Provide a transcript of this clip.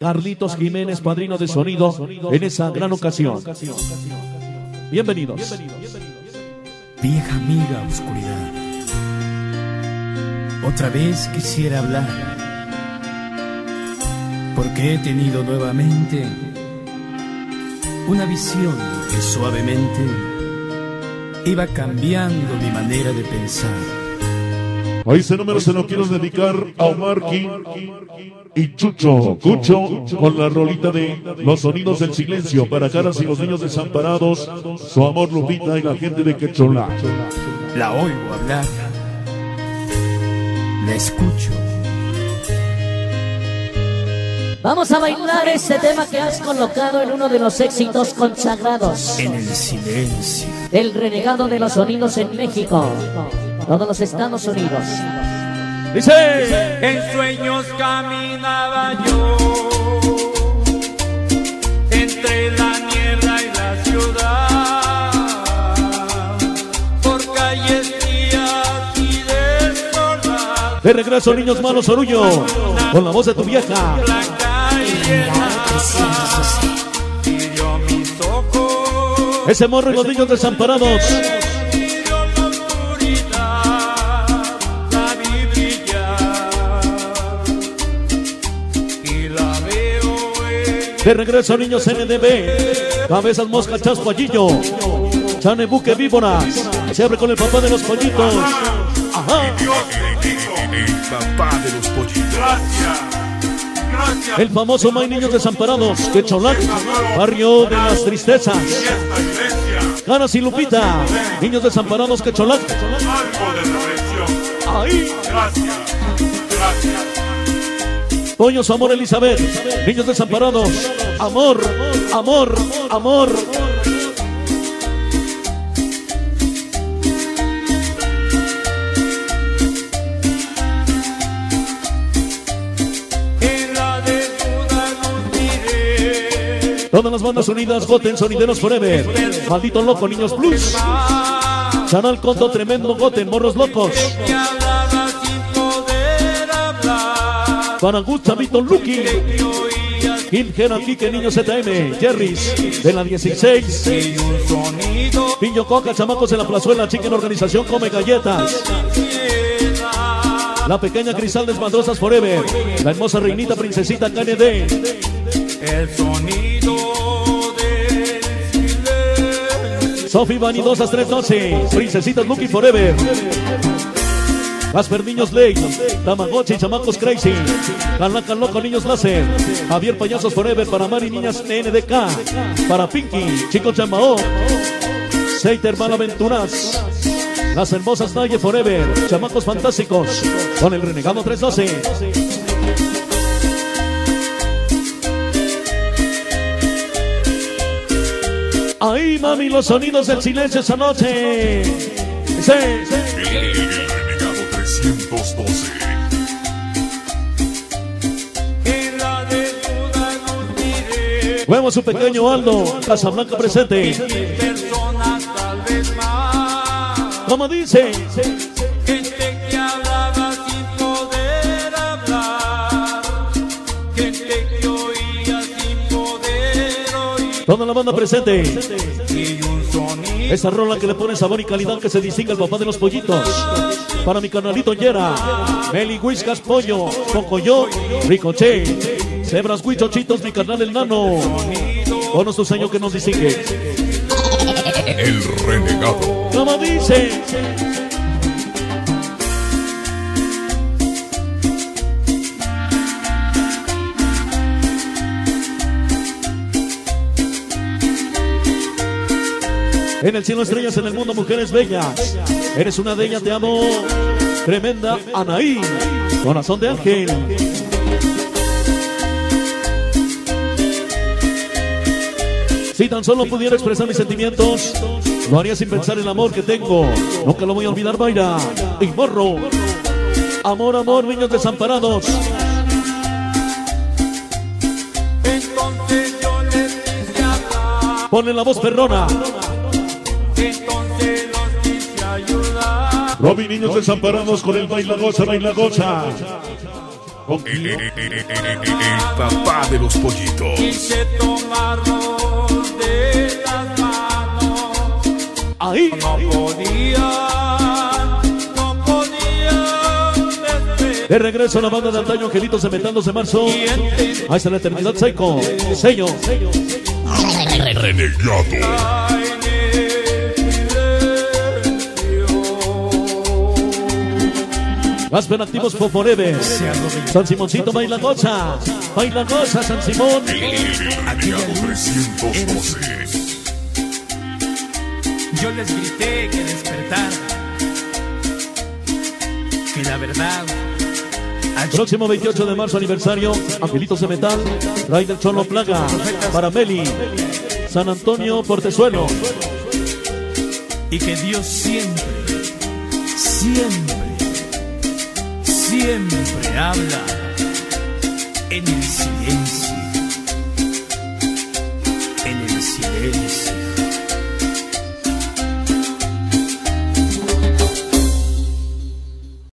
Carlitos Jiménez, padrino de sonido en esa gran ocasión. Bienvenidos. Vieja amiga oscuridad, otra vez quisiera hablar, porque he tenido nuevamente una visión que suavemente iba cambiando mi manera de pensar. A ese número se lo quiero dedicar a Omar King y Chucho Cucho con la rolita de Los Sonidos del Silencio para Caras y los Niños Desamparados, su amor Lupita y la gente de Quecholá. La oigo hablar, la escucho. Vamos a bailar ese tema que has colocado en uno de los éxitos consagrados. En el silencio. El renegado de los sonidos en México. Todos los Estados Unidos. Dice: en sueños caminaba yo entre la niebla y la ciudad, por calles frías y desoladas. De regreso, niños malos, Orullo, con la voz de tu vieja. Blanca y llena pidió mis ojos. Ese morro y los niños desamparados. De regreso, niños NDB, Cabezas Mosca, Chasco, Allillo, Chane Buque, Víboras. Se abre con el papá de los pollitos. Ajá. El papá de los pollitos. Gracias. El famoso May Niños Desamparados, Quecholá, barrio de las tristezas. Caras y Lupita, Niños Desamparados, Quecholá. Algo de reflexión. Ahí. Gracias. Pollo, su amor, Elizabeth, Niños Desamparados. Amor, amor, amor. En la desnuda nos miré. Todas las bandas unidas, Goten, Sonideros Forever. Maldito Loco, Niños Plus. Chanal Coto, Tremendo Goten, Morros Locos. Que hablaba sin poder hablar. Paragut, Chavito, Lucky. Kim, Geran, Kike, Niños ZM. Jerry's, de la 16. Y un sonido Piño Coca, Chamacos en la Plazuela. Chicken Organización, Come Galletas. La pequeña Cristal, Desmadrosas Forever. La hermosa Reinita, Princesita, KND. el sonido del silencio. Sofi Vanidosas 312. Princesitas Lucky Forever. Gasper Niños Ley, Tamagotchi, Chamacos Crazy, Calaca Loco, Niños Láser, Javier Payasos Forever, para Mari Niñas NDK, para Pinky, Chicos Chamao, Seiter Malaventuras, Las Hermosas Naye Forever, Chamacos Fantásticos, con el Renegado 312. Ahí, mami, los sonidos del silencio esa noche. Sí. El Renegado 312. En la desnuda nos miré. Huevo su pequeño Aldo, Casablanca presente. Personas tal vez más. Como dice, Gente que hablaba sin poder hablar. Gente que oía sin poder oír. toda la banda presente. Y un sonido. Esa rola que le pone sabor y calidad que se distingue al papá de los pollitos. Para mi canalito Yera, Meli Whiskas Pollo, Pocoyo, Ricochet, Cebras Huichochitos, mi canal el Nano. Con nuestro señor que nos distingue. El Renegado. Como dice. En el cielo estrellas, en el mundo mujeres bellas. Eres una de ellas, te amo. Tremenda Anaí, corazón de ángel. Si tan solo pudiera expresar mis sentimientos, lo haría sin pensar el amor que tengo. Nunca lo voy a olvidar, Mayra y Morro. Amor, amor, niños desamparados. Entonces yo les quise hablar. Ponle la voz perrona. Entonces los quise ayudar. Robin, Niños Desamparados con el Baila Goza, Baila Goza. El papá de los pollitos. Quise tomarnos de las manos. Ahí. No podía despedir. De regreso a la banda de antaño, Angelitos de Metales de marzo. Ahí está la eternidad, Psycho. Sello. Renegado. Más activos for forever. San Simoncito baila goza. Baila goza, San Simón. Renegado 312. Yo les grité que despertaran, que la verdad. Próximo 28 de marzo, aniversario. Angelitos de Metal. Ray del Cholo Plaga. Para Meli. San Antonio, Portezuelo. Y que Dios siempre, siempre, siempre habla en el silencio.